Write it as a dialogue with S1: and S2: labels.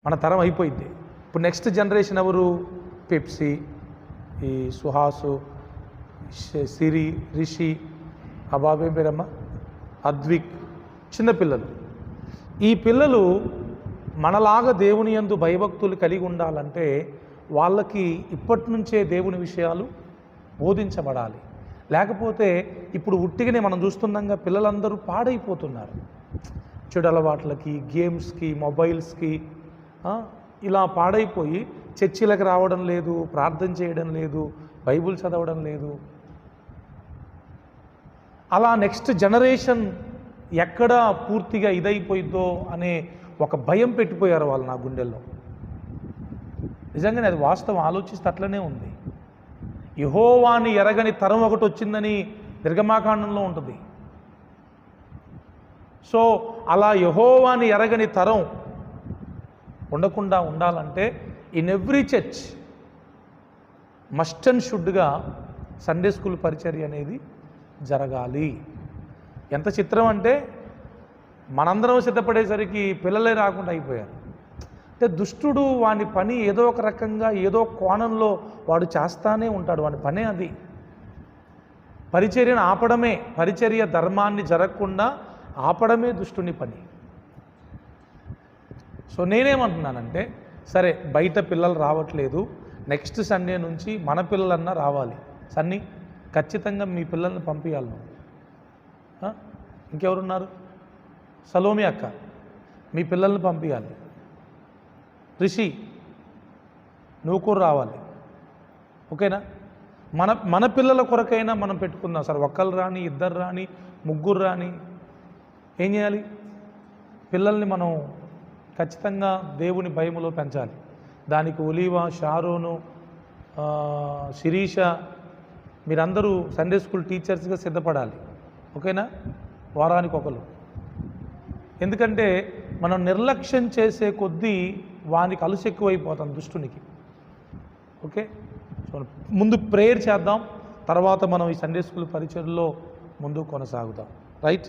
S1: మన తరం అయిపోయింది. ఇప్పుడు నెక్స్ట్ జనరేషన్ ఎవరు? పెప్సీ, ఈ సుహాసు, సిరి, రిషి, ఆ బాబేం పేరమ్మా, అద్విక్, చిన్నపిల్లలు. ఈ పిల్లలు మనలాగా దేవుని యందు భయభక్తులు కలిగి ఉండాలంటే వాళ్ళకి ఇప్పటి నుంచే దేవుని విషయాలు బోధించబడాలి. లేకపోతే ఇప్పుడు ఉట్టిగానే మనం చూస్తున్నాంగా పిల్లలందరూ పాడైపోతున్నారు. చెడు అలవాట్లకి, గేమ్స్కి, మొబైల్స్కి ఇలా పాడైపోయి చర్చిలకు రావడం లేదు, ప్రార్థన చేయడం లేదు, బైబిల్ చదవడం లేదు. అలా నెక్స్ట్ జనరేషన్ ఎక్కడ పూర్తిగా ఇదైపోయిద్దో అనే ఒక భయం పెట్టిపోయారు వాళ్ళు నా గుండెల్లో. నిజంగానే అది వాస్తవం, ఆలోచిస్తే అట్లనే ఉంది. యెహోవాని ఎరగని తరం ఒకటి వచ్చిందని నిర్గమాకాండంలో ఉంటుంది. సో అలా యెహోవాని ఎరగని తరం ఉండకుండా ఉండాలంటే in every church must and షుడ్గా సండే స్కూల్ పరిచర్య అనేది జరగాలి. ఎంత చిత్రం అంటే మనందరం సిద్ధపడేసరికి పిల్లలే రాకుండా అయిపోయారు. అంటే దుష్టుడు వాని పని ఏదో ఒక రకంగా ఏదో కోణంలో వాడు చేస్తానే ఉంటాడు. వాని పనే అది. పరిచర్యను ఆపడమే, పరిచర్య ధర్మాన్ని జరగకుండా ఆపడమే దుష్టుని పని. సో నేనేమంటున్నానంటే సరే బయట పిల్లలు రావట్లేదు, నెక్స్ట్ సండే నుంచి మన పిల్లలన్నా రావాలి. సన్నీ ఖచ్చితంగా మీ పిల్లల్ని పంపించాలి. ఇంకెవరున్నారు? సలోమి అక్క, మీ పిల్లల్ని పంపించాలి. రిషి, నువ్వు కూడా రావాలి. ఓకేనా? మన పిల్లల కొరకైనా మనం పెట్టుకుందాం సార్. ఒక్కరు రాని, ఇద్దరు రాని, ముగ్గురు రాని, ఏం చేయాలి? పిల్లల్ని మనం ఖచ్చితంగా దేవుని భయములో పెంచాలి. దానికి ఒలీవా, షారోను, శిరీష, మీరందరూ సండే స్కూల్ టీచర్స్గా సిద్ధపడాలి. ఓకేనా? వారానికి ఒకరు. ఎందుకంటే మనం నిర్లక్ష్యం చేసే కొద్దీ వానికి అలుసు ఎక్కువైపోతాం దుష్టునికి. ఓకే, సో ముందు ప్రేయర్ చేద్దాం, తర్వాత మనం ఈ సండే స్కూల్ పరిచర్లో ముందు కొనసాగుదాం. రైట్?